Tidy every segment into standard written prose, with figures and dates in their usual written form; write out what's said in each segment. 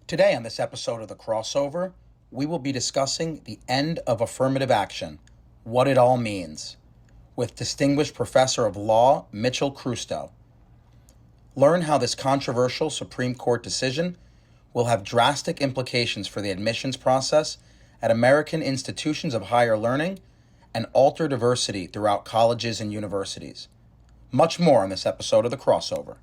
Today on this episode of The Crossover, we will be discussing the end of affirmative action, what it all means, with distinguished professor of law Mitch Crusto. Learn how this controversial Supreme Court decision will have drastic implications for the admissions process at American institutions of higher learning and alter diversity throughout colleges and universities. Much more on this episode of The Crossover.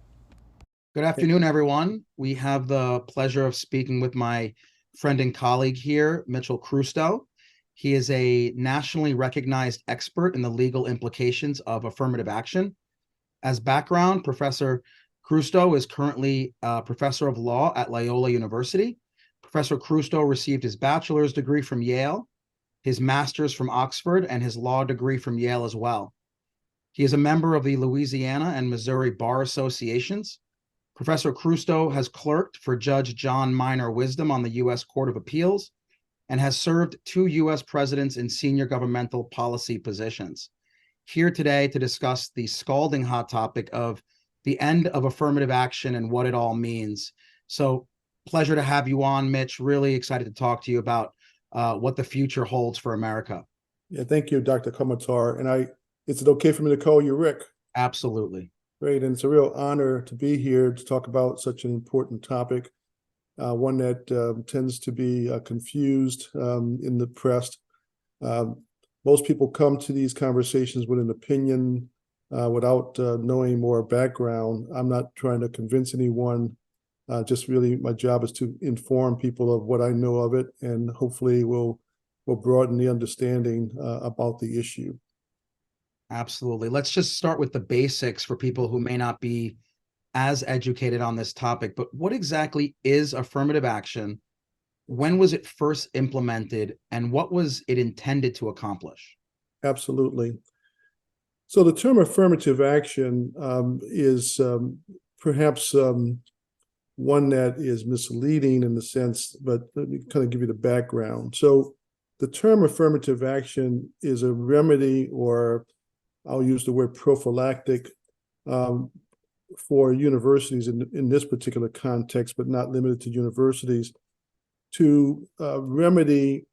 Good afternoon, everyone. We have the pleasure of speaking with my friend and colleague here, Mitch Crusto. He is a nationally recognized expert in the legal implications of affirmative action. As background, Professor Crusto is currently a professor of law at Loyola University. Professor Crusto received his bachelor's degree from Yale, his master's from Oxford, and his law degree from Yale as well. He is a member of the Louisiana and Missouri Bar Associations. Professor Crusto has clerked for Judge John Minor Wisdom on the U.S. Court of Appeals and has served 2 U.S. presidents in senior governmental policy positions. Here today to discuss the scalding hot topic of the end of affirmative action and what it all means. So, pleasure to have you on, Mitch. Really excited to talk to you about what the future holds for America. Yeah, thank you, Dr. Komatar. And is it okay for me to call you Rick? Absolutely. Great, and it's a real honor to be here to talk about such an important topic, one that tends to be confused in the press. Most people come to these conversations with an opinion without knowing more background. I'm not trying to convince anyone. Just really, my job is to inform people of what I know of it, and hopefully will broaden the understanding about the issue. Absolutely. Let's just start with the basics for people who may not be as educated on this topic. But what exactly is affirmative action? When was it first implemented, and what was it intended to accomplish? Absolutely. So the term affirmative action is perhaps one that is misleading in the sense, but let me kind of give you the background. So the term affirmative action is a remedy, or I'll use the word prophylactic, for universities in this particular context, but not limited to universities, to remedy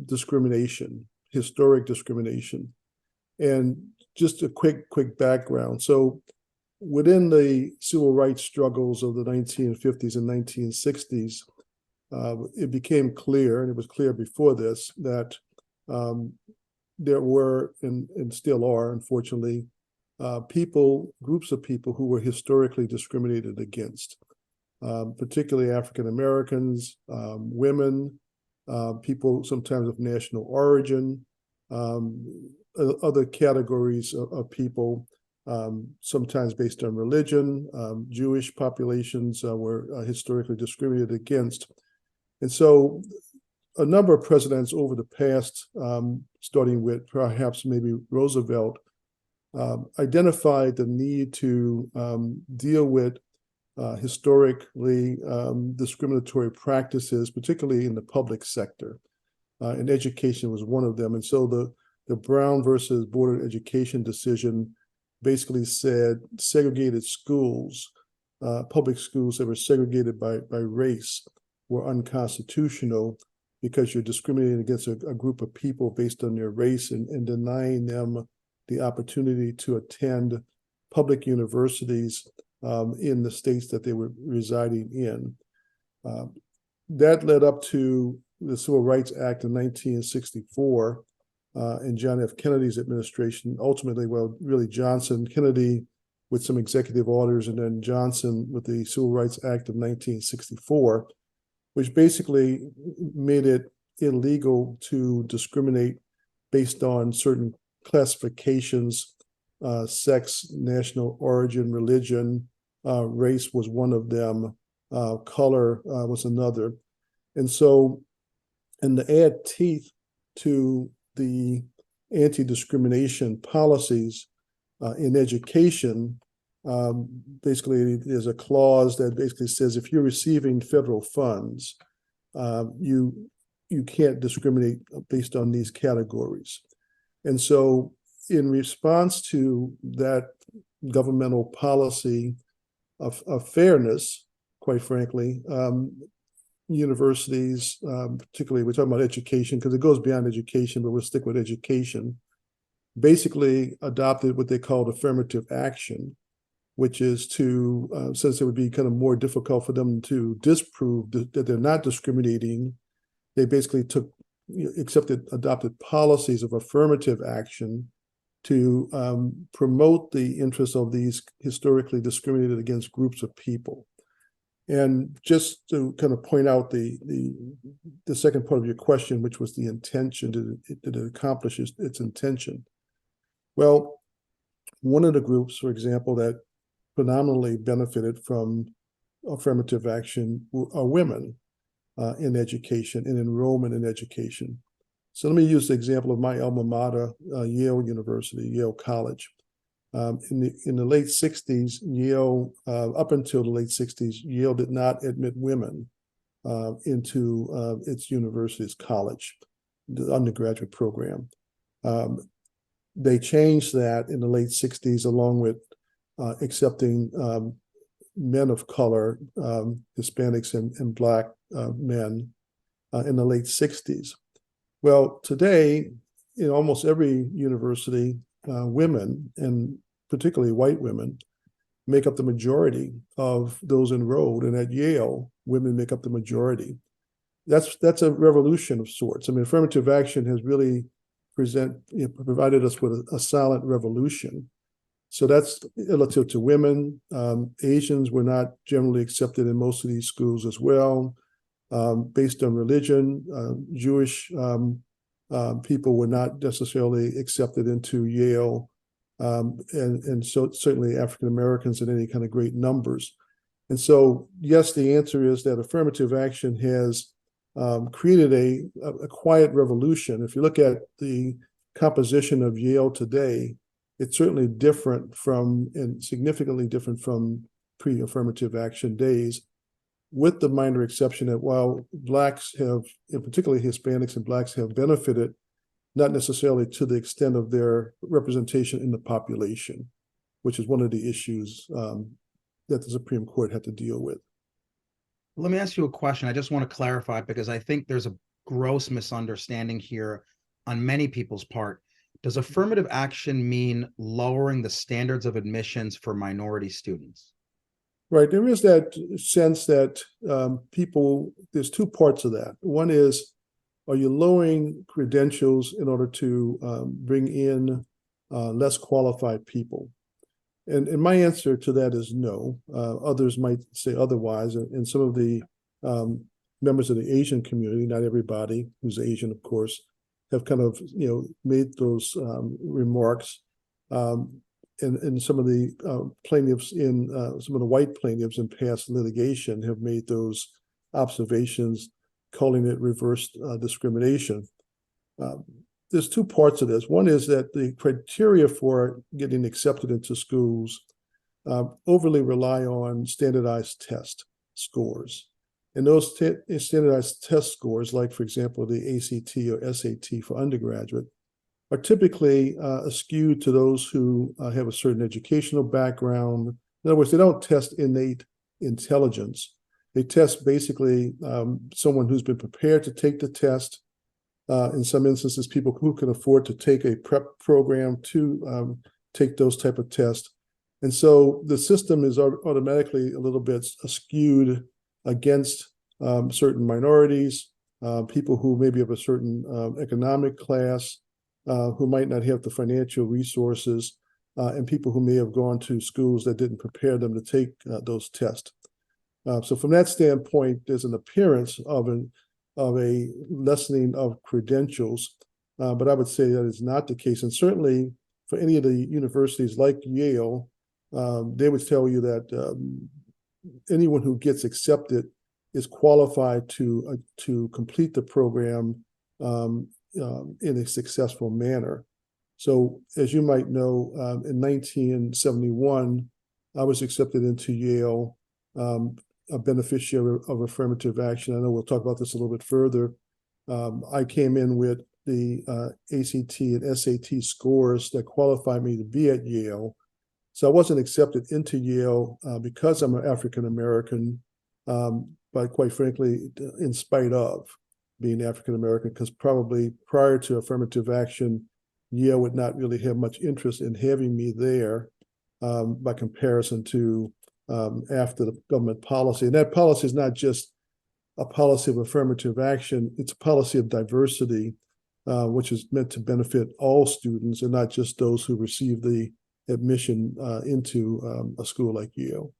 discrimination, historic discrimination. And just a quick background. So within the civil rights struggles of the 1950s and 1960s, it became clear, and it was clear before this, that there were, and still are, unfortunately, groups of people who were historically discriminated against, particularly African Americans, women, people sometimes of national origin, other categories of people, sometimes based on religion. Jewish populations were historically discriminated against. And so a number of presidents over the past, starting with perhaps maybe Roosevelt, identified the need to deal with historically discriminatory practices, particularly in the public sector. And education was one of them. And so the Brown versus Board of Education decision basically said segregated schools, public schools that were segregated by race, were unconstitutional, because you're discriminating against a group of people based on their race and denying them the opportunity to attend public universities in the states that they were residing in. That led up to the Civil Rights Act in 1964 and John F. Kennedy's administration. Ultimately, well, really Johnson, Kennedy with some executive orders, and then Johnson with the Civil Rights Act of 1964, which basically made it illegal to discriminate based on certain classifications, sex, national origin, religion, race was one of them, color was another. And so, and to add teeth to the anti-discrimination policies in education, basically there's a clause that basically says if you're receiving federal funds, you can't discriminate based on these categories. And so in response to that governmental policy of fairness, quite frankly, universities, particularly we're talking about education because it goes beyond education, but we'll stick with education, basically adopted what they called affirmative action, which is to, since it would be kind of more difficult for them to disprove that they're not discriminating, they basically adopted policies of affirmative action to promote the interests of these historically discriminated against groups of people. And just to kind of point out the second part of your question, which was the intention, did it accomplish its intention? Well, one of the groups, for example, that predominantly benefited from affirmative action are women in education and enrollment in education. So let me use the example of my alma mater, Yale University, Yale College. In the late 60s, Yale, up until the late 60s, Yale did not admit women into its university's college, the undergraduate program. They changed that in the late 60s, along with accepting men of color, Hispanics and Black men in the late 60s. Well, today, in almost every university, women, and particularly white women, make up the majority of those enrolled. And at Yale, women make up the majority. That's a revolution of sorts. I mean, affirmative action has really provided us with a silent revolution. So that's relative to women. Asians were not generally accepted in most of these schools as well. Based on religion, Jewish people were not necessarily accepted into Yale, and so certainly African Americans in any kind of great numbers. And so, yes, the answer is that affirmative action has created a quiet revolution. If you look at the composition of Yale today, it's certainly different from, and significantly different from pre-affirmative action days, with the minor exception that while Blacks have, and particularly Hispanics and Blacks, have benefited, not necessarily to the extent of their representation in the population, which is one of the issues that the Supreme Court had to deal with. Let me ask you a question. I just want to clarify because I think there's a gross misunderstanding here on many people's part. Does affirmative action mean lowering the standards of admissions for minority students? Right. There is that sense that there's two parts of that. One is, are you lowering credentials in order to bring in less qualified people? And my answer to that is no. Others might say otherwise. And some of the members of the Asian community, not everybody who's Asian, of course, have kind of made those remarks. And some of the plaintiffs some of the white plaintiffs in past litigation have made those observations, calling it reverse discrimination. There's two parts of this. One is that the criteria for getting accepted into schools overly rely on standardized test scores. And those standardized test scores, like, for example, the ACT or SAT for undergraduate, are typically skewed to those who have a certain educational background. In other words, they don't test innate intelligence. They test basically someone who's been prepared to take the test. In some instances, people who can afford to take a prep program to take those type of tests. And so the system is automatically a little bit skewed against certain minorities, people who may be of a certain economic class, who might not have the financial resources, and people who may have gone to schools that didn't prepare them to take those tests. So from that standpoint, there's an appearance of a lessening of credentials, but I would say that is not the case. And certainly for any of the universities like Yale, they would tell you that anyone who gets accepted is qualified to complete the program in a successful manner. So as you might know, in 1971, I was accepted into Yale, a beneficiary of affirmative action. I know we'll talk about this a little bit further. I came in with the ACT and SAT scores that qualified me to be at Yale. So I wasn't accepted into Yale because I'm an African American, but quite frankly, in spite of being African American, because probably prior to affirmative action, Yale would not really have much interest in having me there by comparison to after the government policy. And that policy is not just a policy of affirmative action, it's a policy of diversity, which is meant to benefit all students and not just those who receive the admission into a school like Yale.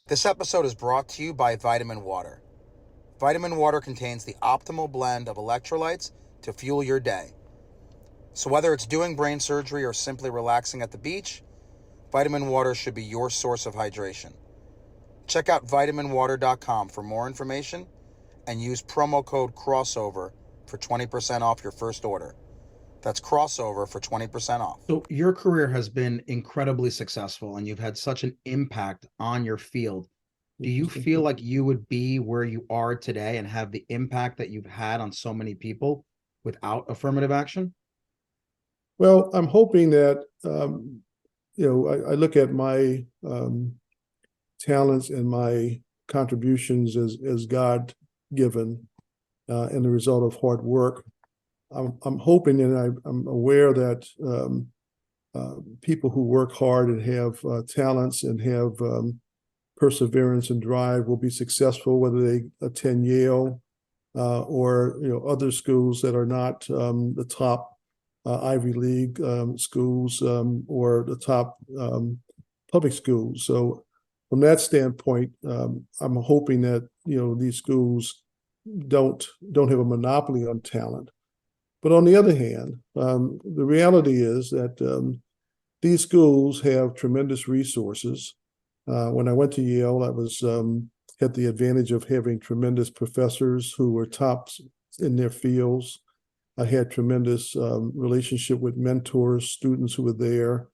This episode is brought to you by Vitamin Water. Vitamin Water contains the optimal blend of electrolytes to fuel your day. So whether it's doing brain surgery or simply relaxing at the beach, Vitamin Water should be your source of hydration. Check out vitaminwater.com for more information and use promo code CROSSOVER for 20% off your first order. That's CROSSOVER for 20% off. So your career has been incredibly successful and you've had such an impact on your field. Do you feel like you would be where you are today and have the impact that you've had on so many people without affirmative action? Well, I'm hoping that, I look at my talents and my contributions as God-given and the result of hard work. I'm hoping and I'm aware that people who work hard and have talents and have perseverance and drive will be successful, whether they attend Yale or other schools that are not the top Ivy League schools or the top public schools. So from that standpoint, I'm hoping that these schools don't have a monopoly on talent. But on the other hand, the reality is that these schools have tremendous resources. When I went to Yale, I was had the advantage of having tremendous professors who were tops in their fields. I had tremendous relationship with mentors, students who were there.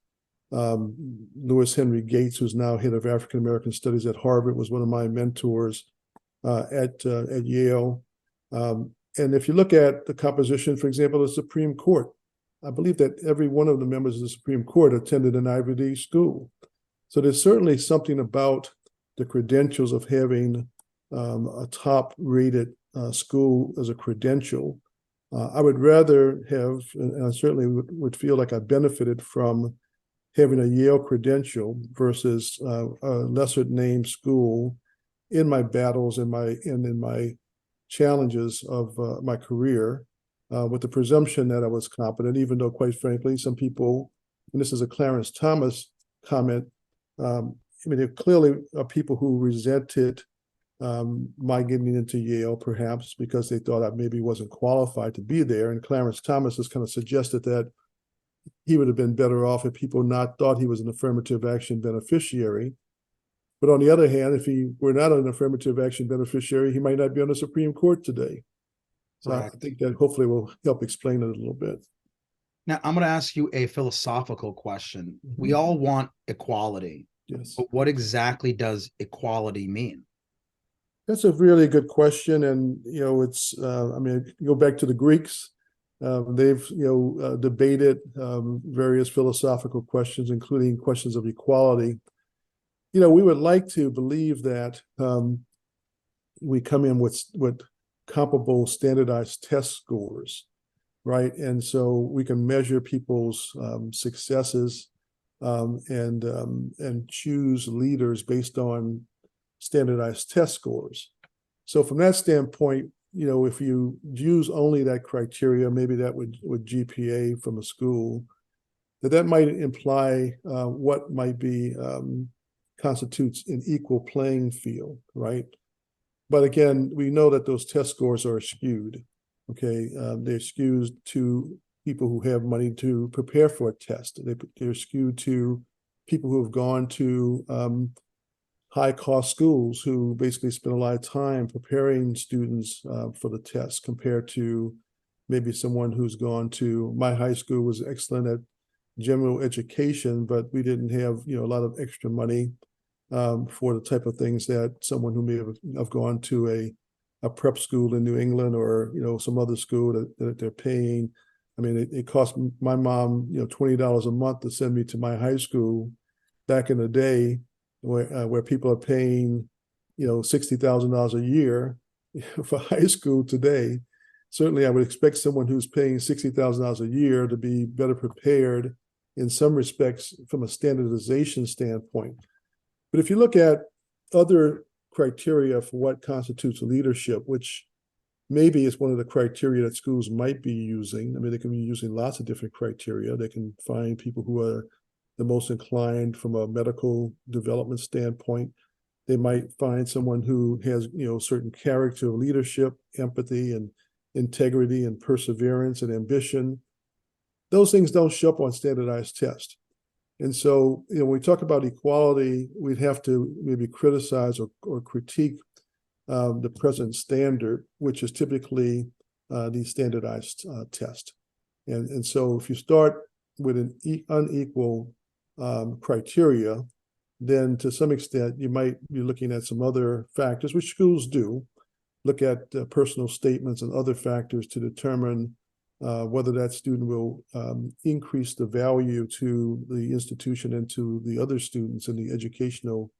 Lewis Henry Gates, who's now head of African American Studies at Harvard, was one of my mentors at Yale. And if you look at the composition, for example, of the Supreme Court, I believe that every one of the members of the Supreme Court attended an Ivy League school. So there's certainly something about the credentials of having a top-rated school as a credential. I would rather have, and I certainly would feel like I benefited from having a Yale credential versus a lesser-named school in my battles and in my challenges of my career, with the presumption that I was competent, even though, quite frankly, some people, and this is a Clarence Thomas comment, there clearly are people who resented my getting into Yale, perhaps because they thought I maybe wasn't qualified to be there. And Clarence Thomas has kind of suggested that he would have been better off if people not thought he was an affirmative action beneficiary. But on the other hand, if he were not an affirmative action beneficiary, he might not be on the Supreme Court today. So I think that hopefully will help explain it a little bit. Now, I'm going to ask you a philosophical question. We all want equality. Yes. But what exactly does equality mean? That's a really good question. And, it's, go back to the Greeks. They've, debated various philosophical questions, including questions of equality. We would like to believe that we come in with comparable standardized test scores, right? And so we can measure people's successes and choose leaders based on standardized test scores. So from that standpoint, if you use only that criteria, maybe that would GPA from a school, that might imply what might be constitutes an equal playing field, right? But again, we know that those test scores are skewed. Okay, they're skewed to people who have money to prepare for a test. They're skewed to people who have gone to high-cost schools who basically spend a lot of time preparing students for the test, compared to maybe someone who's gone to, my high school was excellent at general education, but we didn't have a lot of extra money for the type of things that someone who may have gone to a prep school in New England or some other school that they're paying. I mean, it cost my mom $20 a month to send me to my high school back in the day, where people are paying $60,000 a year for high school today, certainly I would expect someone who's paying $60,000 a year to be better prepared in some respects from a standardization standpoint. But if you look at other criteria for what constitutes leadership, which maybe is one of the criteria that schools might be using. I mean, they can be using lots of different criteria. They can find people who are the most inclined from a medical development standpoint. They might find someone who has, certain character of leadership, empathy, and integrity, and perseverance, and ambition. Those things don't show up on standardized tests. And so, when we talk about equality, we'd have to maybe criticize or critique the present standard, which is typically the standardized test. And so if you start with an unequal criteria, then to some extent you might be looking at some other factors, which schools do, look at personal statements and other factors to determine whether that student will increase the value to the institution and to the other students in the educational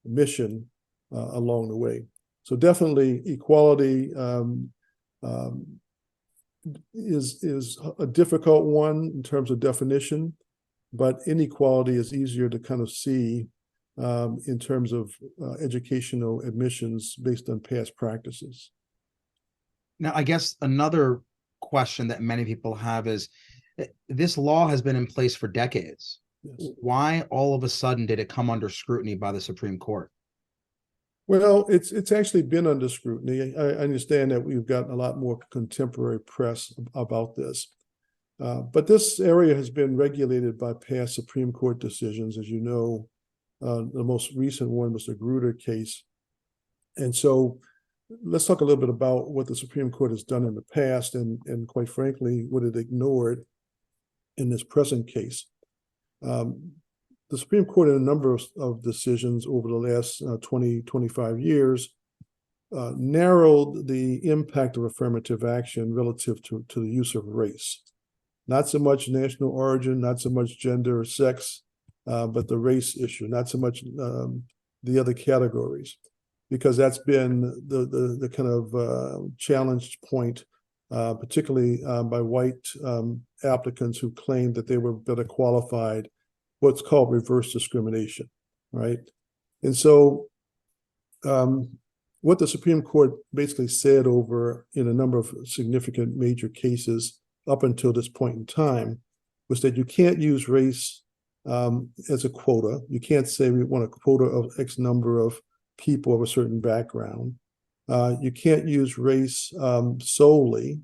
mission along the way. So definitely equality is a difficult one in terms of definition, but inequality is easier to kind of see in terms of educational admissions based on past practices. Now, I guess another question that many people have is, this law has been in place for decades. Yes. Why all of a sudden did it come under scrutiny by the Supreme Court? Well, it's actually been under scrutiny. I understand that we've gotten a lot more contemporary press about this. But this area has been regulated by past Supreme Court decisions. As you know, the most recent one was the Crusto case. And so let's talk a little bit about what the Supreme Court has done in the past and quite frankly, what it ignored in this present case. The Supreme Court, in a number of decisions over the last 20, 25 years, narrowed the impact of affirmative action relative to the use of race. Not so much national origin, not so much gender or sex, but the race issue, not so much the other categories, because that's been the kind of challenged point, particularly by white applicants who claimed that they were better qualified, what's called reverse discrimination, right? And so what the Supreme Court basically said over in a number of significant major cases up until this point in time was that you can't use race as a quota. You can't say we want a quota of X number of people of a certain background. You can't use race solely.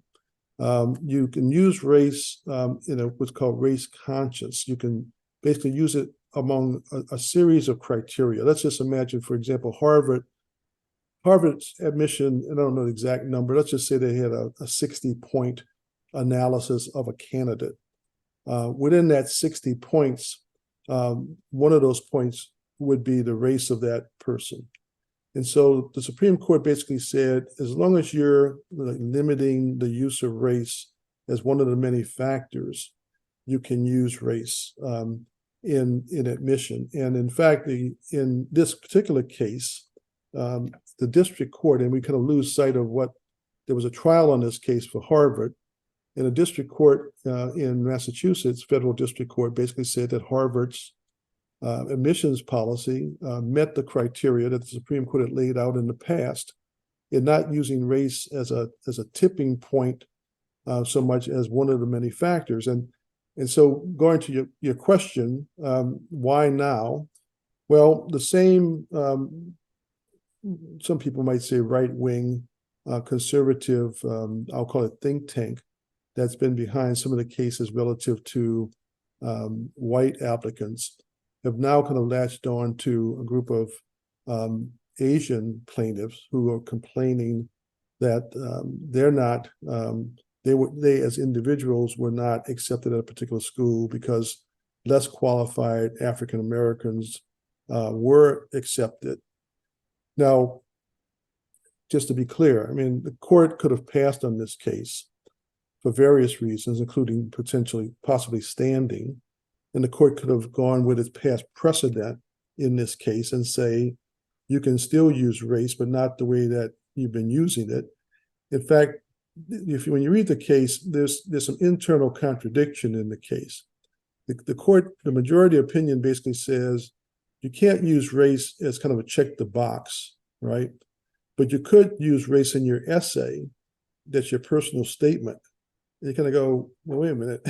You can use race in what's called race conscious. You can basically use it among a series of criteria. Let's just imagine, for example, Harvard's admission, I don't know the exact number, let's just say they had a 60-point analysis of a candidate. Within that 60 points, one of those points would be the race of that person. And so the Supreme Court basically said, as long as you're limiting the use of race as one of the many factors, you can use race in admission. And in fact, in this particular case, the district court, and we kind of lose sight of there was a trial on this case for Harvard, and a district court in Massachusetts, federal district court, basically said that Harvard's admissions policy met the criteria that the Supreme Court had laid out in the past in not using race as a tipping point so much as one of the many factors. And so going to your question, why now? Well, the same, some people might say right-wing, conservative, I'll call it think tank, that's been behind some of the cases relative to white applicants have now kind of latched on to a group of Asian plaintiffs who are complaining that they're not, they as individuals were not accepted at a particular school because less qualified African Americans were accepted. Now, just to be clear, I mean, the court could have passed on this case for various reasons, including possibly standing, and the court could have gone with its past precedent in this case and say, you can still use race, but not the way that you've been using it. In fact, when you read the case, there's some internal contradiction in the case. The court, the majority opinion basically says you can't use race as kind of a check the box, right? But you could use race in your essay. That's your personal statement. And you kind of go, well, wait a minute,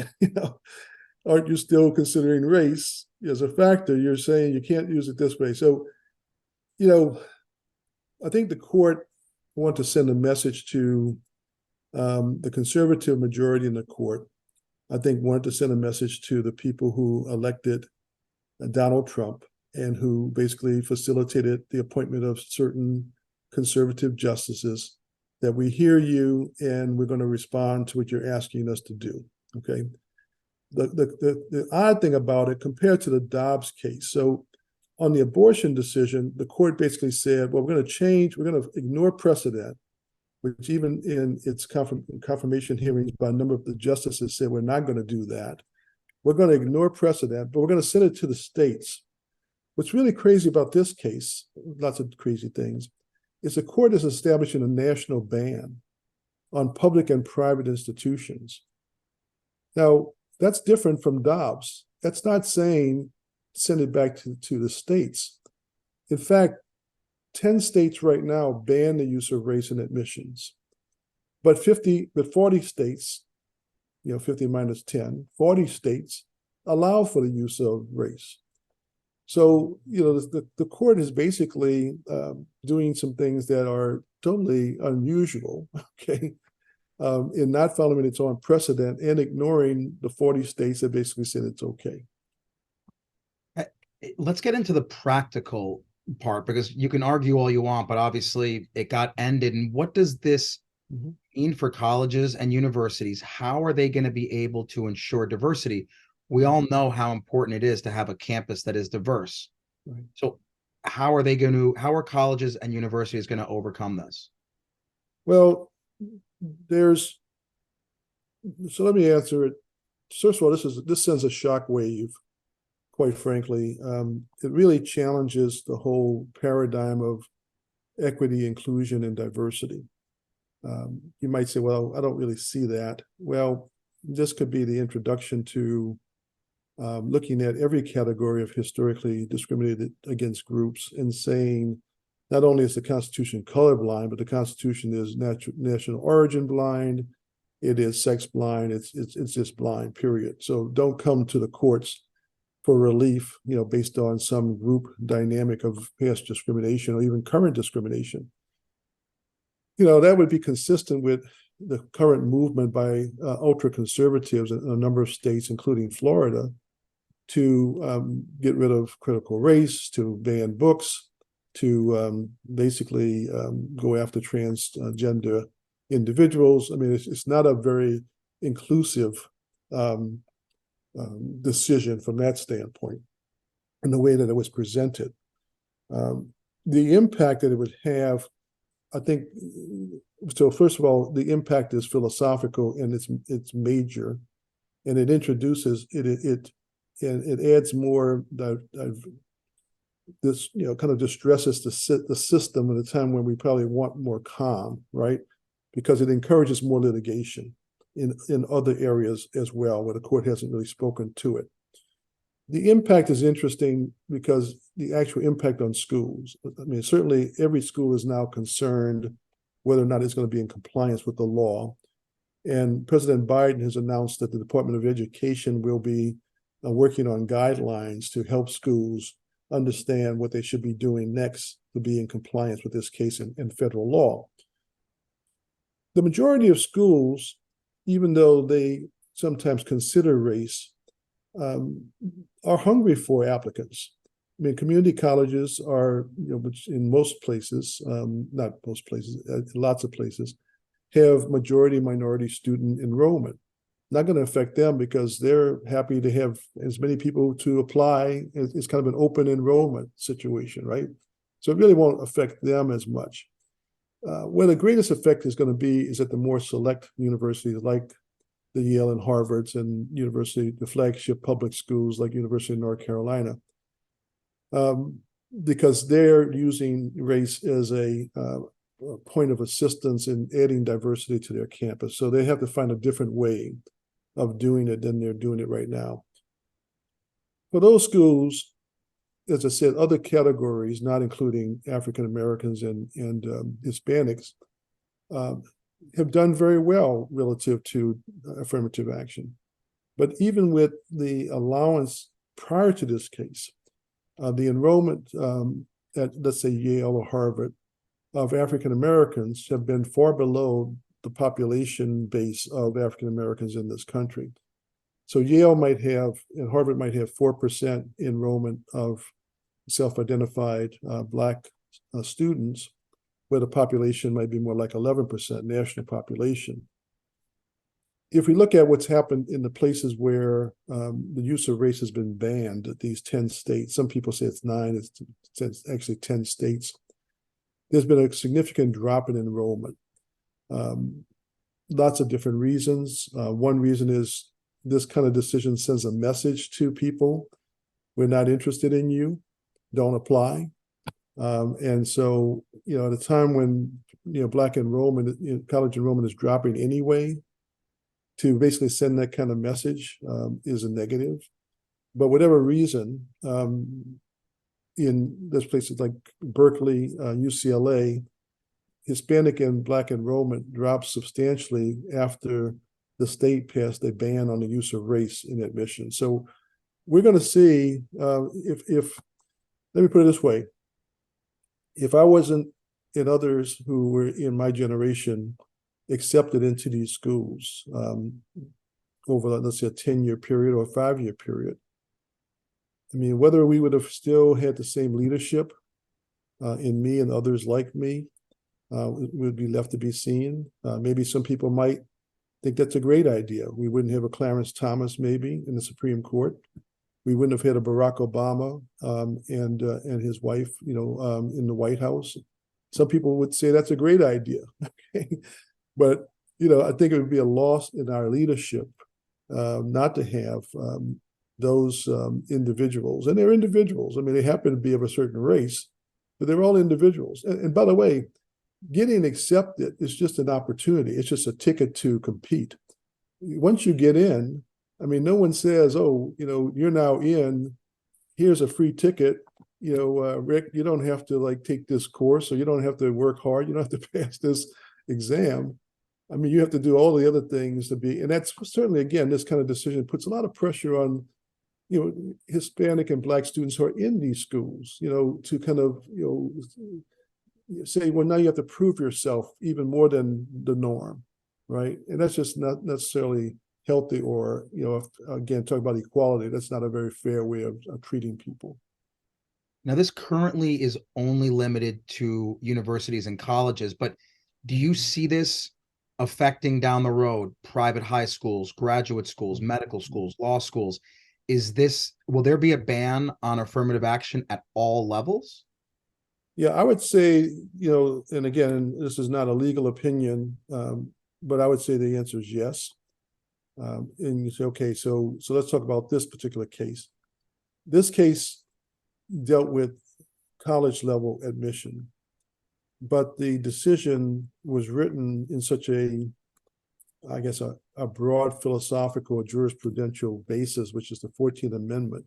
aren't you still considering race as a factor? You're saying you can't use it this way. So, I think the court wanted to send a message to the conservative majority in the court. I think wanted to send a message to the people who elected Donald Trump and who basically facilitated the appointment of certain conservative justices, that we hear you and we're going to respond to what you're asking us to do. Okay. The odd thing about it compared to the Dobbs case. So on the abortion decision, the court basically said, well, we're going to ignore precedent, which even in its confirmation hearings by a number of the justices said, we're not going to do that. We're going to ignore precedent, but we're going to send it to the states. What's really crazy about this case, lots of crazy things, is the court is establishing a national ban on public and private institutions. Now, that's different from Dobbs. That's not saying send it back to the states. In fact, 10 states right now ban the use of race in admissions, but 40 states, 50 minus 10, 40 states allow for the use of race. So, the court is basically doing some things that are totally unusual, okay, in not following its own precedent and ignoring the 40 states that basically said it's okay. Let's get into the practical part, because you can argue all you want, but obviously it got ended. And what does this mean for colleges and universities? How are they going to be able to ensure diversity? We all know how important it is to have a campus that is diverse. Right. So how are colleges and universities going to overcome this? Well, so let me answer it. First of all, this sends a shock wave, quite frankly. It really challenges the whole paradigm of equity, inclusion, and diversity. You might say, well, I don't really see that. Well, this could be the introduction to looking at every category of historically discriminated against groups and saying, not only is the Constitution colorblind, but the Constitution is national origin blind, it is sex blind, it's just blind, period. So don't come to the courts for relief, based on some group dynamic of past discrimination or even current discrimination. That would be consistent with the current movement by ultra-conservatives in a number of states, including Florida, to get rid of critical race, to ban books, to basically go after transgender individuals. I mean, it's not a very inclusive decision from that standpoint in the way that it was presented. The impact that it would have, I think, so first of all, the impact is philosophical and it's major, and it introduces it adds more this kind of distresses the system at a time when we probably want more calm, right? Because it encourages more litigation in other areas as well, where the court hasn't really spoken to it. The impact is interesting because the actual impact on schools, I mean, certainly every school is now concerned whether or not it's going to be in compliance with the law. And President Biden has announced that the Department of Education will be working on guidelines to help schools understand what they should be doing next to be in compliance with this case in federal law. The majority of schools, even though they sometimes consider race, are hungry for applicants. I mean, community colleges are, which in most places, not most places, lots of places, have majority minority student enrollment. Not going to affect them because they're happy to have as many people to apply. It's kind of an open enrollment situation, right? So it really won't affect them as much. Where the greatest effect is going to be is at the more select universities like the Yale and Harvards and the flagship public schools like University of North Carolina. because they're using race as a point of assistance in adding diversity to their campus. So they have to find a different way of doing it than they're doing it right now. For those schools, as I said, other categories, not including African Americans and Hispanics, have done very well relative to affirmative action. But even with the allowance prior to this case, the enrollment at, let's say, Yale or Harvard of African Americans have been far below the population base of African Americans in this country. So Yale might have, and Harvard might have 4% enrollment of self-identified Black students, where the population might be more like 11% national population. If we look at what's happened in the places where the use of race has been banned, at these 10 states, some people say it's 9, it's actually 10 states, there's been a significant drop in enrollment. Lots of different reasons. One reason is this kind of decision sends a message to people: we're not interested in you, don't apply. And so, at a time when, Black enrollment, college enrollment is dropping anyway, to basically send that kind of message is a negative. But whatever reason, in those places like Berkeley, UCLA, Hispanic and Black enrollment dropped substantially after the state passed a ban on the use of race in admission. So we're going to see if let me put it this way: if I wasn't, and others who were in my generation accepted into these schools over, let's say, a 10-year period or a 5-year period, I mean, whether we would have still had the same leadership in me and others like me would be left to be seen. Maybe some people might think that's a great idea. We wouldn't have a Clarence Thomas maybe in the Supreme Court. We wouldn't have had a Barack Obama and his wife, in the White House. Some people would say that's a great idea. But, I think it would be a loss in our leadership not to have those individuals. And they're individuals. I mean, they happen to be of a certain race, but they're all individuals. And by the way, getting accepted is just an opportunity. It's just a ticket to compete. Once you get in, I mean, no one says, oh, you're now in, here's a free ticket. Rick, you don't have to take this course, or you don't have to work hard. You don't have to pass this exam. I mean, you have to do all the other things to be, and that's certainly, again, this kind of decision puts a lot of pressure on, Hispanic and Black students who are in these schools, to kind of, say, well, now you have to prove yourself even more than the norm, right? And that's just not necessarily healthy, or, again, talk about equality. That's not a very fair way of treating people. Now, this currently is only limited to universities and colleges, but do you see this affecting down the road private high schools, graduate schools, medical schools, law schools? Will there be a ban on affirmative action at all levels? Yeah, I would say, and again, this is not a legal opinion, but I would say the answer is yes. And you say, okay, so let's talk about this particular case. This case dealt with college level admission, but the decision was written in such a broad philosophical or jurisprudential basis, which is the 14th Amendment.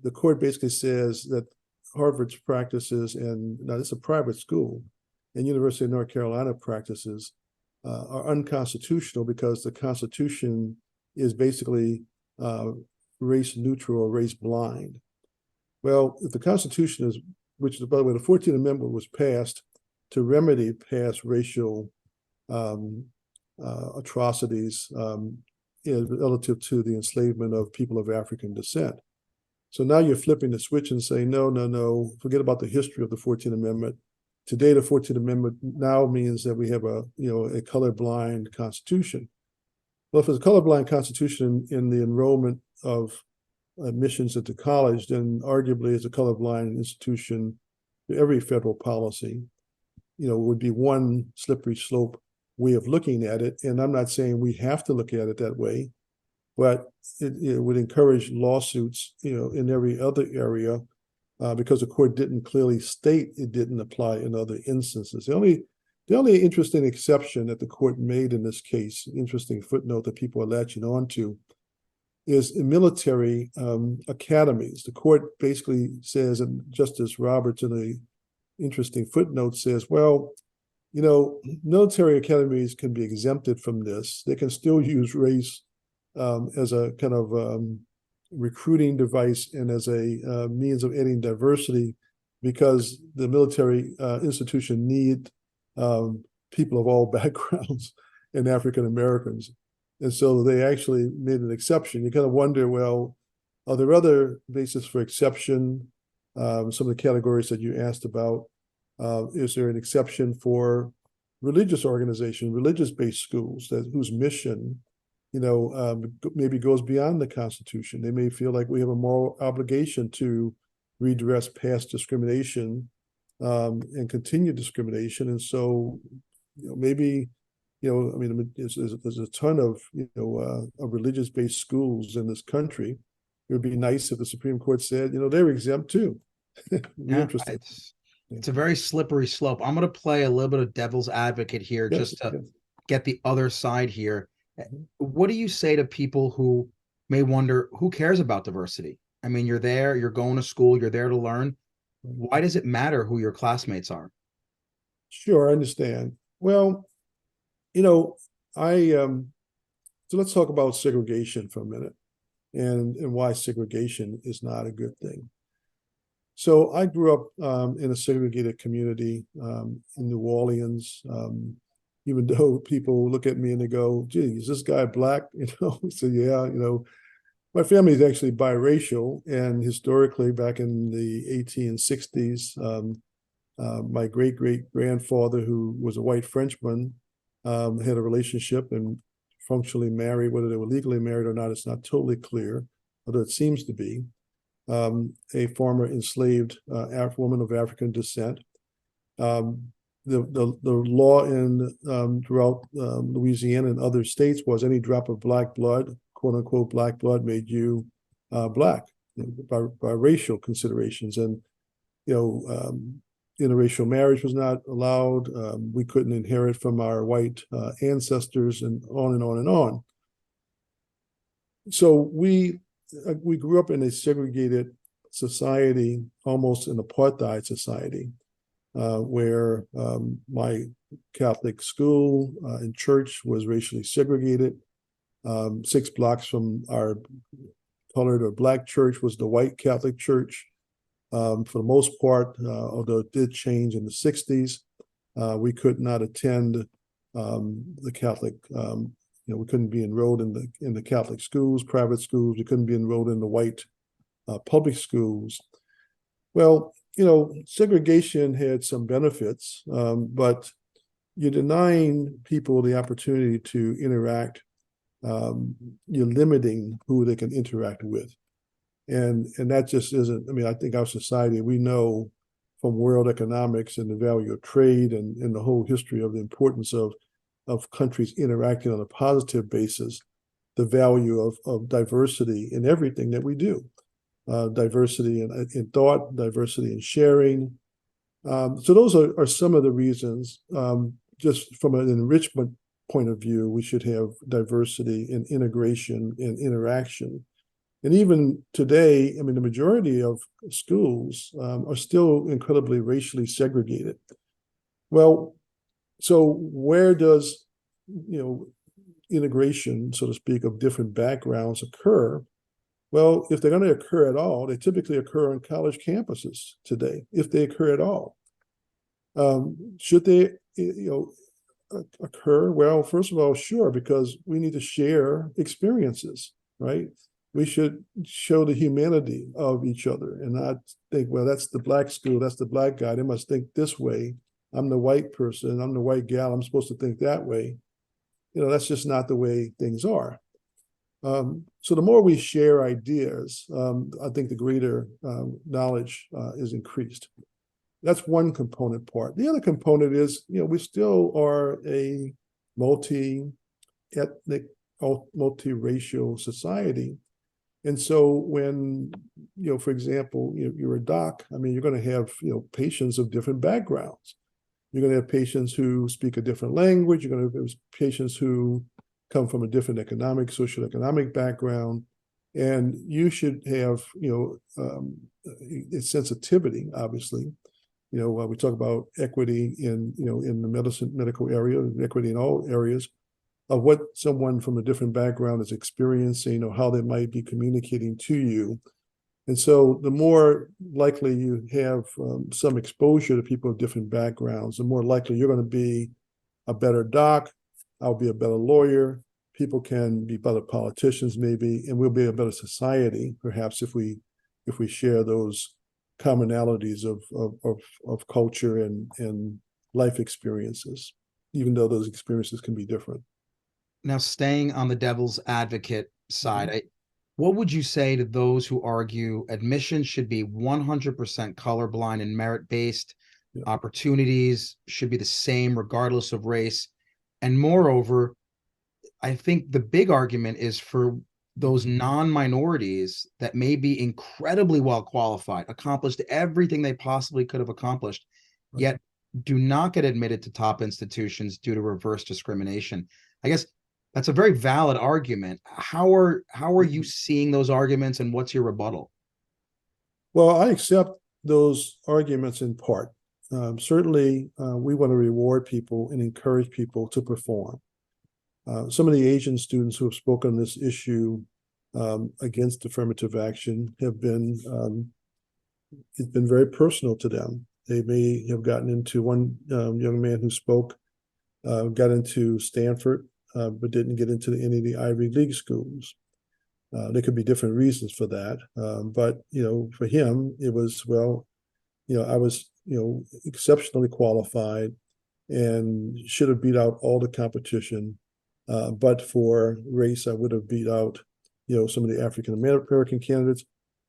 The court basically says that Harvard's practices, and now this is a private school, and University of North Carolina practices are unconstitutional because the Constitution is basically race neutral or race blind. Well, if the Constitution is, which is, by the way, the 14th Amendment was passed to remedy past racial atrocities relative to the enslavement of people of African descent. So now you're flipping the switch and saying, no, forget about the history of the 14th Amendment. Today, the 14th Amendment now means that we have a colorblind constitution. Well, if it's a colorblind constitution in the enrollment of admissions into college, then arguably it's a colorblind institution. Every federal policy, would be one slippery slope way of looking at it. And I'm not saying we have to look at it that way, but it would encourage lawsuits, in every other area because the court didn't clearly state it didn't apply in other instances. The only interesting exception that the court made in this case, interesting footnote that people are latching on to, is in military academies. The court basically says, and Justice Roberts in an interesting footnote says, well, military academies can be exempted from this. They can still use race as a kind of recruiting device and as a means of adding diversity, because the military institution need people of all backgrounds and African Americans. And so they actually made an exception. You kind of wonder, well, are there other bases for exception? Some of the categories that you asked about, is there an exception for religious organization, religious-based schools whose mission, maybe goes beyond the Constitution? They may feel like we have a moral obligation to redress past discrimination and continued discrimination. And so, maybe, there's a ton of religious-based schools in this country. It would be nice if the Supreme Court said, they're exempt too. Yeah, Interesting. it's a very slippery slope. I'm going to play a little bit of devil's advocate here, just to get the other side here. What do you say to people who may wonder, who cares about diversity? I mean, you're there, you're going to school, you're there to learn. Why does it matter who your classmates are? Sure, I understand. Well, so let's talk about segregation for a minute, and why segregation is not a good thing. So I grew up in a segregated community in New Orleans. Even though people look at me and they go, "Gee, is this guy black?" So yeah, my family is actually biracial, and historically, back in the 1860s, my great-great-grandfather, who was a white Frenchman, had a relationship and functionally married. Whether they were legally married or not, it's not totally clear, although it seems to be, a former enslaved woman of African descent. The law throughout Louisiana and other states was any drop of black blood, quote unquote black blood, made you black by racial considerations. And interracial marriage was not allowed. We couldn't inherit from our white ancestors, and on and on and on. So we grew up in a segregated society, almost an apartheid society, where my Catholic school and church was racially segregated. 6 blocks from our colored or black church was the white Catholic church. For the most part, although it did change in the 60s, we could not attend the Catholic. We couldn't be enrolled in the Catholic schools, private schools. We couldn't be enrolled in the white public schools. Well, segregation had some benefits, but you're denying people the opportunity to interact. You're limiting who they can interact with. And that just isn't, I think our society, we know from world economics and the value of trade and the whole history of the importance of countries interacting on a positive basis, the value of diversity in everything that we do. Diversity in thought, diversity in sharing. So those are some of the reasons. Just from an enrichment point of view, we should have diversity in integration and interaction. And even today, the majority of schools are still incredibly racially segregated. Well, so where does, integration, so to speak, of different backgrounds occur? Well, if they're going to occur at all, they typically occur on college campuses today, if they occur at all. Should they, occur? Well, first of all, sure, because we need to share experiences, right? We should show the humanity of each other and not think, well, that's the black school, that's the black guy, they must think this way. I'm the white person, I'm the white gal, I'm supposed to think that way. That's just not the way things are. So the more we share ideas, I think the greater knowledge is increased. That's one component part. The other component is, we still are a multi-ethnic, multiracial society. And so when, for example, you're a doc, I mean, you're going to have, patients of different backgrounds. You're going to have patients who speak a different language. You're going to have patients who come from a different socioeconomic background. And you should have, a sensitivity, obviously. We talk about equity in the medical area, equity in all areas of what someone from a different background is experiencing or how they might be communicating to you. And so the more likely you have some exposure to people of different backgrounds, the more likely you're going to be a better doc. I'll be a better lawyer. People can be better politicians, maybe, and we'll be a better society, perhaps, if we share those commonalities of culture and life experiences, even though those experiences can be different. Now, staying on the devil's advocate side, Mhm. what would you say to those who argue admission should be 100% colorblind and merit-based? Yeah. Opportunities should be the same regardless of race. And moreover, I think the big argument is for those non-minorities that may be incredibly well qualified, accomplished everything they possibly could have accomplished, Right. yet do not get admitted to top institutions due to reverse discrimination. I guess that's a very valid argument. How are you seeing those arguments, and what's your rebuttal? Well, I accept those arguments in part. Certainly, we want to reward people and encourage people to perform. Some of the Asian students who have spoken on this issue against affirmative action have it's been very personal to them. They may have gotten into one young man who spoke, got into Stanford, but didn't get into any of the Ivy League schools. There could be different reasons for that. But, for him, it was, well, I was, exceptionally qualified and should have beat out all the competition. But for race, I would have beat out, some of the African American candidates.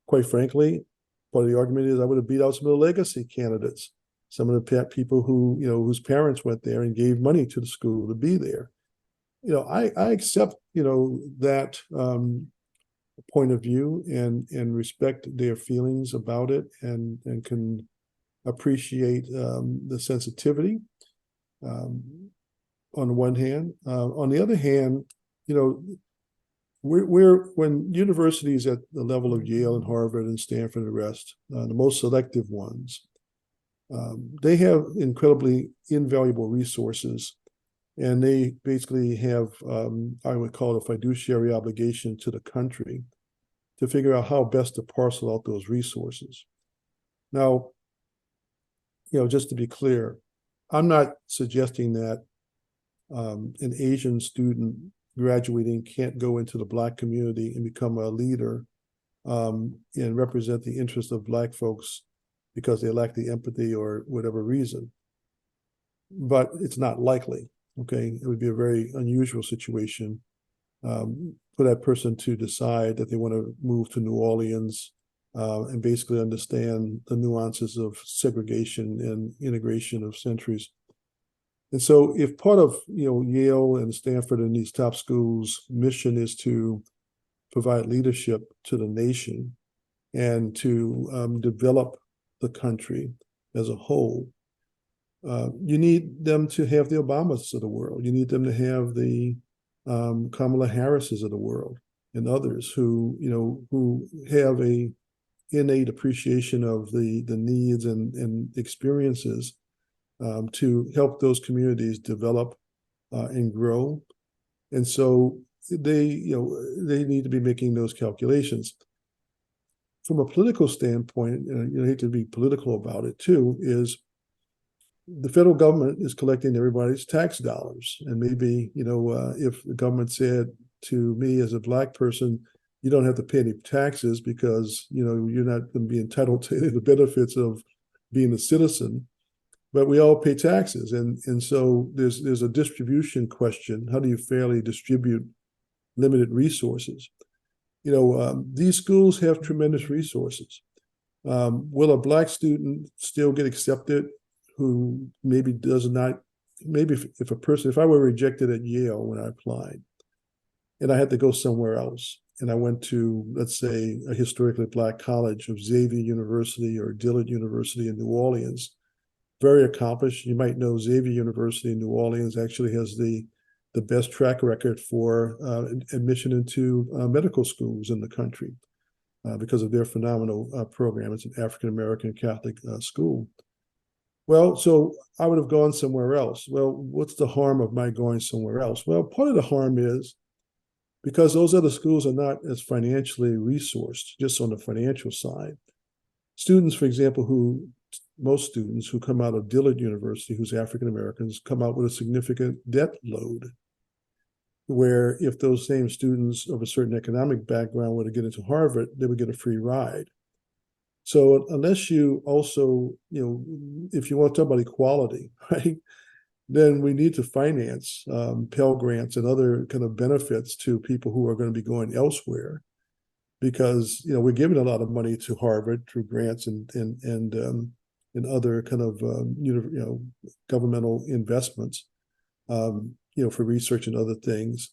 Quite frankly, part of the argument is I would have beat out some of the legacy candidates, some of the people who, whose parents went there and gave money to the school to be there. I accept, that point of view and respect their feelings about it and can appreciate the sensitivity on the one hand. On the other hand, we're when universities at the level of Yale and Harvard and Stanford and the rest, the most selective ones, they have incredibly invaluable resources, and they basically have, I would call it a fiduciary obligation to the country to figure out how best to parcel out those resources. Now, just to be clear, I'm not suggesting that an Asian student graduating can't go into the Black community and become a leader and represent the interests of Black folks because they lack the empathy or whatever reason. But it's not likely, okay? It would be a very unusual situation for that person to decide that they want to move to New Orleans and basically understand the nuances of segregation and integration of centuries. And so if part of Yale and Stanford and these top schools' mission is to provide leadership to the nation and to develop the country as a whole, you need them to have the Obamas of the world. You need them to have the Kamala Harrises of the world and others who have a innate appreciation of the needs and experiences to help those communities develop and grow. And so they need to be making those calculations. From a political standpoint, and I hate to be political about it too, is the federal government is collecting everybody's tax dollars. And maybe, if the government said to me as a Black person, you don't have to pay any taxes because, you're not going to be entitled to any of the benefits of being a citizen, but we all pay taxes. And so there's a distribution question. How do you fairly distribute limited resources? These schools have tremendous resources. Will a Black student still get accepted who maybe does not, maybe if I were rejected at Yale when I applied, and I had to go somewhere else. And I went to, let's say, a historically Black college of Xavier University or Dillard University in New Orleans. Very accomplished. You might know Xavier University in New Orleans actually has the best track record for admission into medical schools in the country because of their phenomenal program. It's an African-American Catholic school. Well, so I would have gone somewhere else. Well, what's the harm of my going somewhere else? Well, part of the harm is because those other schools are not as financially resourced, just on the financial side. Students, for example, most students who come out of Dillard University, who's African Americans, come out with a significant debt load. Where if those same students of a certain economic background were to get into Harvard, they would get a free ride. So unless you also, if you want to talk about equality, right, then we need to finance Pell Grants and other kind of benefits to people who are going to be going elsewhere, because we're giving a lot of money to Harvard through grants and other kind of governmental investments, for research and other things.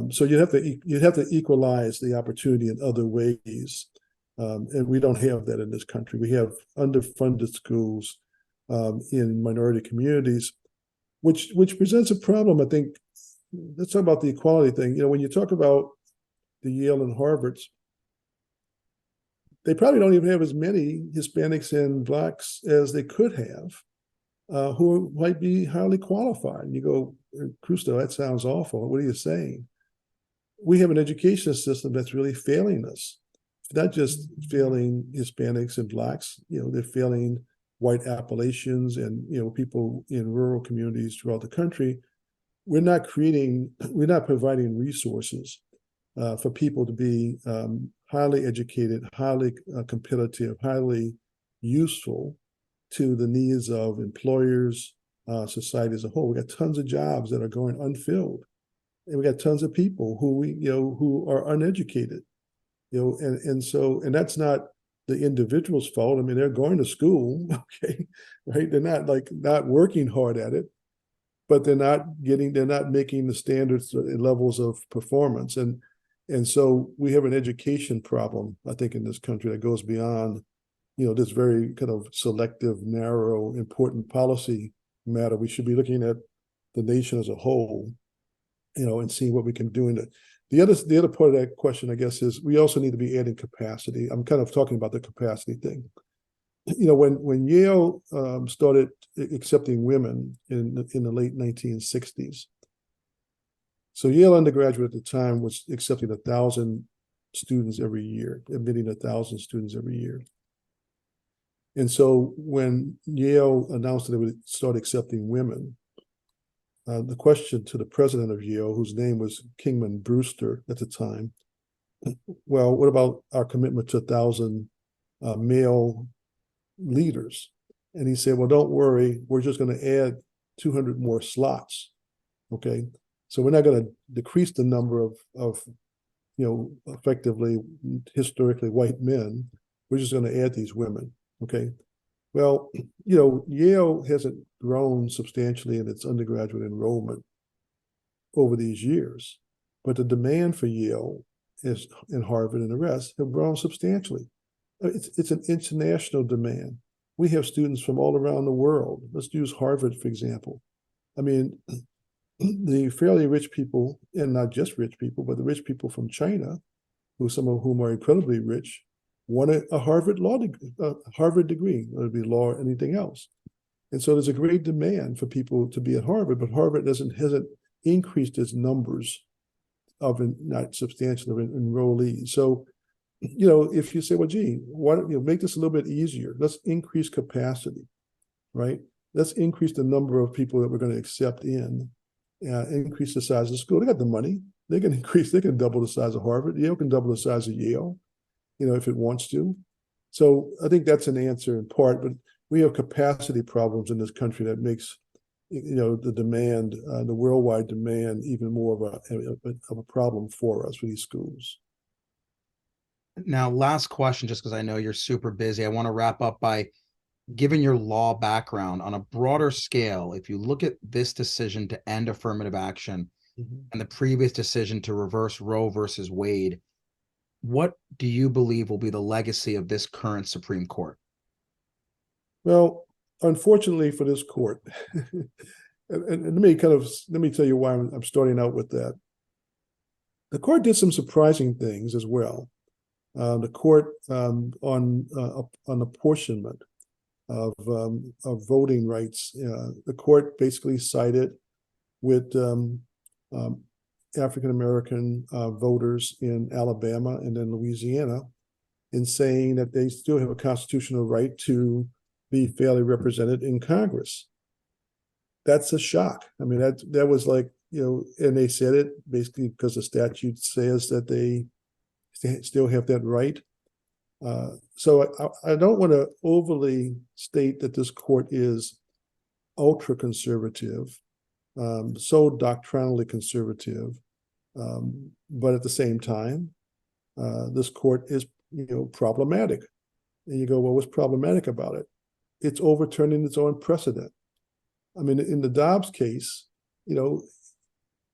So you'd have to equalize the opportunity in other ways. And we don't have that in this country. We have underfunded schools in minority communities, which presents a problem. I think, let's talk about the equality thing. When you talk about the Yale and Harvards, they probably don't even have as many Hispanics and Blacks as they could have, who might be highly qualified. And you go, Crusto, that sounds awful. What are you saying? We have an education system that's really failing us. Not just failing Hispanics and Blacks, they're failing white Appalachians and, people in rural communities throughout the country. We're not providing resources for people to be highly educated, highly competitive, highly useful to the needs of employers, society as a whole. We got tons of jobs that are going unfilled, and we got tons of people who are uneducated. And that's not the individual's fault. I mean, they're going to school, okay, right? They're not working hard at it, but they're not making the standards levels of performance. And so we have an education problem, I think, in this country that goes beyond, this very kind of selective, narrow, important policy matter. We should be looking at the nation as a whole, and seeing what we can do in it. The other part of that question, I guess, is we also need to be adding capacity. I'm kind of talking about the capacity thing. When Yale started accepting women in the late 1960s, so Yale undergraduate at the time was accepting 1,000 students every year, admitting 1,000 students every year. And so when Yale announced that they would start accepting women, the question to the president of Yale, whose name was Kingman Brewster at the time, well, what about our commitment to 1,000 male leaders? And he said, well, don't worry, we're just going to add 200 more slots. Okay, so we're not going to decrease the number of effectively historically white men. We're just going to add these women. Okay. Well, Yale hasn't grown substantially in its undergraduate enrollment over these years, but the demand for Yale and Harvard and the rest have grown substantially. It's an international demand. We have students from all around the world. Let's use Harvard, for example. I mean, the fairly rich people, and not just rich people, but the rich people from China, some of whom are incredibly rich, want a Harvard degree, whether it be law or anything else. And so there's a great demand for people to be at Harvard, but Harvard hasn't increased its numbers of not substantial enrollees. So, if you say, well, gee, why don't you make this a little bit easier? Let's increase capacity, right? Let's increase the number of people that we're going to accept increase the size of the school. They got the money. They can double the size of Harvard. Yale can double the size of Yale, if it wants to. So I think that's an answer in part, but we have capacity problems in this country that makes, the demand, the worldwide demand, even more of a problem for us for these schools. Now, last question, just because I know you're super busy. I want to wrap up by given your law background on a broader scale. If you look at this decision to end affirmative action, Mhm. and the previous decision to reverse Roe versus Wade, what do you believe will be the legacy of this current Supreme Court? Well, unfortunately for this court, and let me tell you why I'm starting out with that. The court did some surprising things as well. The court on apportionment of voting rights, the court basically sided with um, African American voters in Alabama and in Louisiana in saying that they still have a constitutional right to be fairly represented in Congress. That's a shock. I mean, that was like, and they said it basically because the statute says that they still have that right. So I don't want to overly state that this court is ultra conservative, so doctrinally conservative, but at the same time, this court is problematic. And you go, well, what's problematic about it? It's overturning its own precedent. I mean, in the Dobbs case, it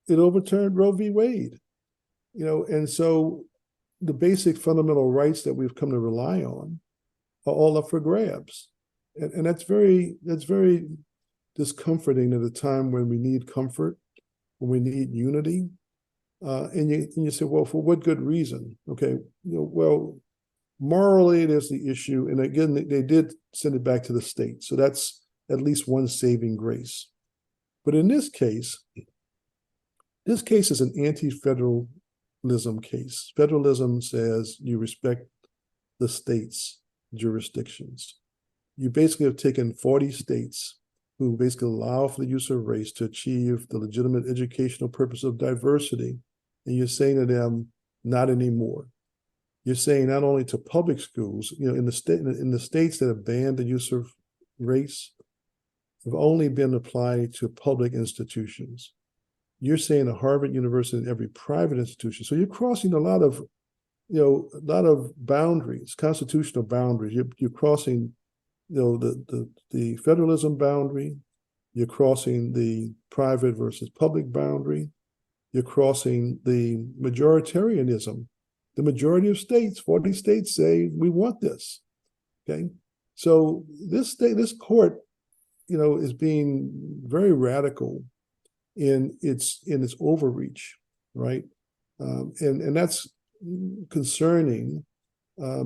overturned Roe v. Wade, and so the basic fundamental rights that we've come to rely on are all up for grabs. And that's very discomforting at a time when we need comfort, when we need unity. And you say, well, for what good reason? Okay, well, morally, there's the issue. And again, they did send it back to the state. So that's at least one saving grace. But in this case is an anti-federalism case. Federalism says you respect the state's jurisdictions. You basically have taken 40 states who basically allow for the use of race to achieve the legitimate educational purpose of diversity. And you're saying to them, not anymore. You're saying not only to public schools, in the states that have banned the use of race, have only been applied to public institutions. You're saying to Harvard University and every private institution. So you're crossing a lot of boundaries, constitutional boundaries. You're crossing, the federalism boundary. You're crossing the private versus public boundary. You're crossing the majoritarianism. The majority of states, 40 states, say we want this. Okay, so this court, is being very radical in its overreach, right? And that's concerning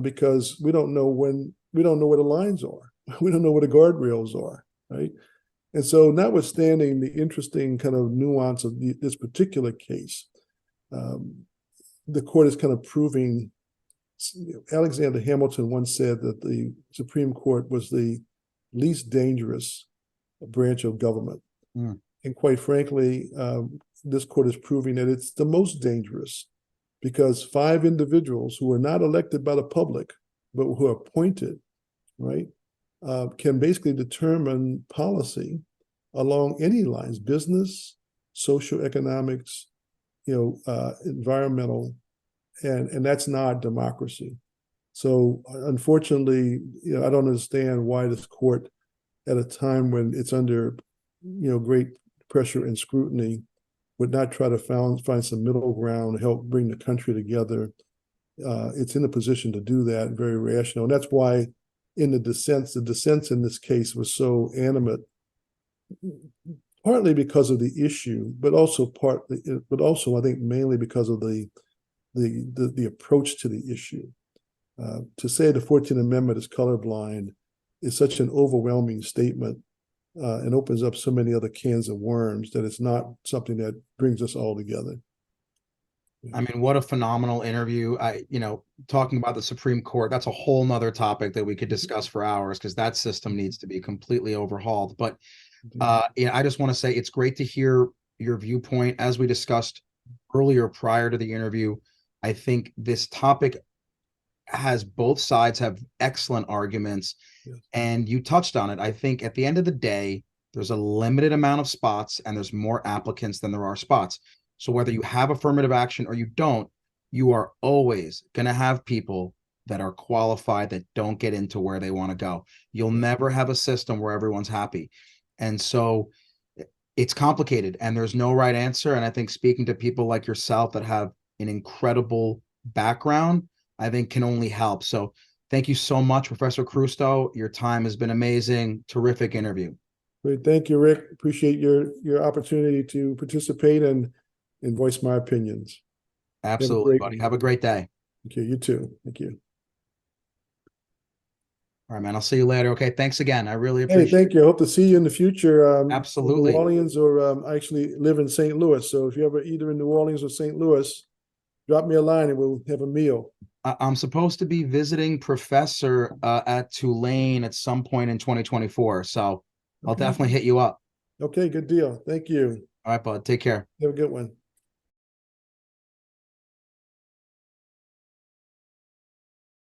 because we don't know where the lines are. We don't know where the guardrails are, right? And so, notwithstanding the interesting kind of nuance of this particular case, the court is kind of proving. Alexander Hamilton once said that the Supreme Court was the least dangerous branch of government. Mm. And quite frankly, this court is proving that it's the most dangerous because 5 individuals who are not elected by the public, but who are appointed, right, can basically determine policy along any lines: business, social economics, environmental, and that's not democracy. So unfortunately, I don't understand why this court, at a time when it's under, great pressure and scrutiny, would not try to find some middle ground, help bring the country together. It's in a position to do that, very rational, and that's why in the dissents in this case was so animate, partly because of the issue, but also I think mainly because of the approach to the issue. To say the 14th Amendment is colorblind is such an overwhelming statement and opens up so many other cans of worms that it's not something that brings us all together. I mean, what a phenomenal interview. Talking about the Supreme Court, that's a whole nother topic that we could discuss for hours because that system needs to be completely overhauled. But I just want to say it's great to hear your viewpoint. As we discussed earlier prior to the interview, I think this topic has both sides have excellent arguments, Yes. and you touched on it. I think at the end of the day, there's a limited amount of spots and there's more applicants than there are spots. So whether you have affirmative action or you don't, you are always going to have people that are qualified that don't get into where they want to go. You'll never have a system where everyone's happy. And so It's complicated and there's no right answer. And I think speaking to people like yourself that have an incredible background, I think can only help. So thank you so much, Professor Crusto. Your time has been amazing. Terrific interview. Great. Thank you, Rick. Appreciate your opportunity to participate and voice my opinions. Absolutely, buddy. Have a great day. Thank you. You too. Thank you. All right, man. I'll see you later. Okay. Thanks again. I really Hey, appreciate it. thank you. I hope to see you in the future. In Absolutely. New Orleans, or I actually live in St. Louis. So if you're ever either in New Orleans or St. Louis, drop me a line and we'll have a meal. I'm supposed to be visiting Professor at Tulane at some point in 2024. So I'll Okay. definitely hit you up. Okay, good deal. Thank you. All right, bud. Take care. Have a good one.